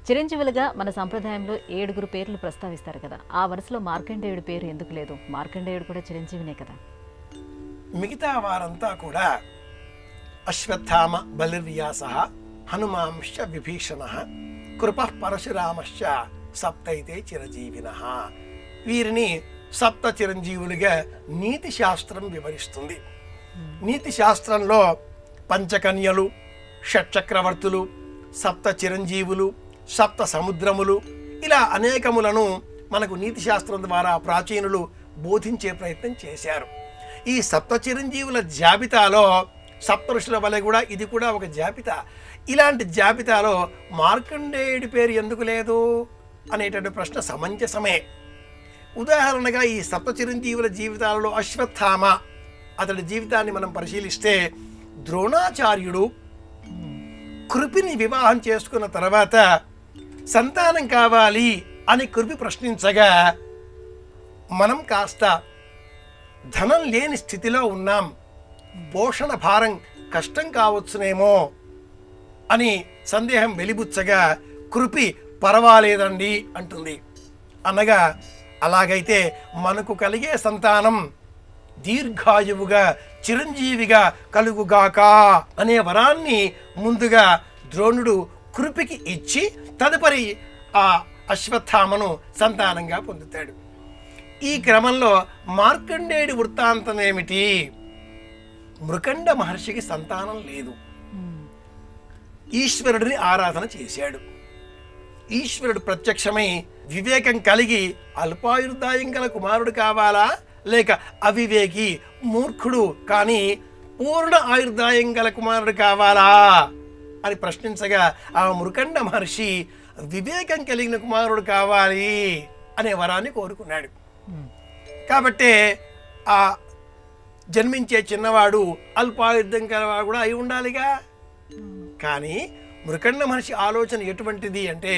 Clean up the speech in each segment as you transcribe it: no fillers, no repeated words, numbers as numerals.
చిరంజీవులుగా మన సంప్రదాయంలో 7 పేర్లు ప్రస్తావిస్తారు కదా, ఆ వరుసలో మార్కండేయుడి పేరు ఎందుకు లేదు? మార్కండేయుడు కూడా చిరంజీవినే కదా. మిగతా వారంతా కూడా అశ్వత్థామ బలిర్వ్యాస హనుమాంశ్చ విభీషణ కృప పరశురామశ్చ సప్తైతే చిరంజీవిన. వీరిని సప్త చిరంజీవులుగా నీతి శాస్త్రం వివరిస్తుంది. నీతి శాస్త్రంలో పంచకన్యలు, షట్చక్రవర్తులు, సప్త చిరంజీవులు, సప్త సముద్రములు ఇలా అనేకములను మనకు నీతి శాస్త్రం ద్వారా ప్రాచీనులు బోధించే ప్రయత్నం చేశారు. ఈ సప్త చిరంజీవుల జాబితాలో సప్తఋషుల వలె కూడా ఇది కూడా ఒక జాబితా. ఇలాంటి జాబితాలో మార్కండేయుడి పేరు ఎందుకు లేదు అనేటువంటి ప్రశ్న సమంజసమే. ఉదాహరణగా ఈ సప్త చిరంజీవుల జీవితాలలో అశ్వత్థామ అతడి జీవితాన్ని మనం పరిశీలిస్తే, ద్రోణాచార్యుడు కృపిని వివాహం చేసుకున్న తర్వాత సంతానం కావాలి అని కృపి ప్రశ్నించగా, మనం కాస్త ధనం లేని స్థితిలో ఉన్నాం, పోషణ భారం కష్టం కావచ్చునేమో అని సందేహం వెలిబుచ్చగా, కృపి పర్వాలేదండి అంటుంది. అనగా అలాగైతే మనకు కలిగే సంతానం దీర్ఘాయువుగా చిరంజీవిగా కలుగుగాక అనే వరాన్ని ముందుగా ద్రోణుడు కృపికి ఇచ్చి తదుపరి ఆ అశ్వత్థామను సంతానంగా పొందుతాడు. ఈ క్రమంలో మార్కండేయుడి వృత్తాంతం ఏమిటి? మృకండ మహర్షికి సంతానం లేదు. ఈశ్వరుడిని ఆరాధన చేశాడు. ఈశ్వరుడు ప్రత్యక్షమై వివేకం కలిగి అల్పాయుర్దాయం గల కుమారుడు కావాలా, లేక అవివేకి మూర్ఖుడు కానీ పూర్ణ ఆయుర్దాయం గల కుమారుడు కావాలా అని ప్రశ్నించగా, ఆ మృకండ మహర్షి వివేకం కలిగిన కుమారుడు కావాలి అనే వరాన్ని కోరుకున్నాడు. కాబట్టే ఆ జన్మించే చిన్నవాడు అల్పాయుర్ధం గలవాడు కూడా అయి ఉండాలిగా. కానీ మృకండ మహర్షి ఆలోచన ఎటువంటిది అంటే,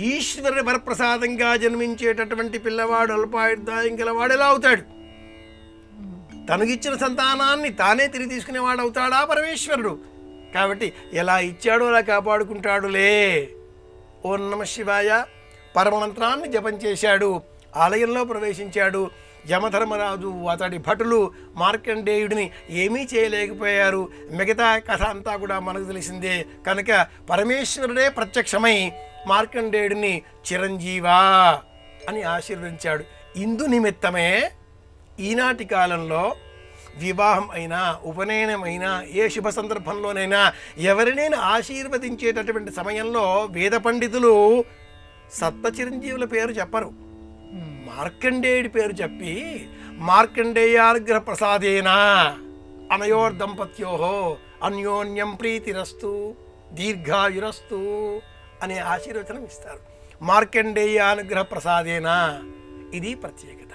ఈశ్వరుని వరప్రసాదంగా జన్మించేటటువంటి పిల్లవాడు అల్పాయుర్దాయం గలవాడు ఎలా అవుతాడు? తనకిచ్చిన సంతానాన్ని తానే తిరిగి తీసుకునేవాడు అవుతాడా పరమేశ్వరుడు? కాబట్టి ఎలా ఇచ్చాడో అలా కాపాడుకుంటాడులే. ఓం నమ శివాయ పరమమంత్రాన్ని జపం చేశాడు. ఆలయంలో ప్రవేశించాడు. యమధర్మరాజు అతడి భటులు మార్కండేయుడిని ఏమీ చేయలేకపోయారు. మిగతా కథ అంతా కూడా మనకు తెలిసిందే. కనుక పరమేశ్వరుడే ప్రత్యక్షమై మార్కండేయుడిని చిరంజీవా అని ఆశీర్వదించాడు. ఇందు నిమిత్తమే ఈనాటి కాలంలో వివాహం అయినా ఉపనయనం అయినా ఏ శుభ సందర్భంలోనైనా ఎవరినైనా ఆశీర్వదించేటటువంటి సమయంలో వేద పండితులు సప్త చిరంజీవుల పేరు చెప్పరు, మార్కండేయుడి పేరు చెప్పి మార్కండేయానుగ్రహ ప్రసాదేనా అనయోర్దంపత్యోహో అన్యోన్యం ప్రీతిరస్తు దీర్ఘాయురస్తు అనే ఆశీర్వచనం ఇస్తారు. మార్కండేయానుగ్రహ ప్రసాదేనా, ఇది ప్రత్యేకత.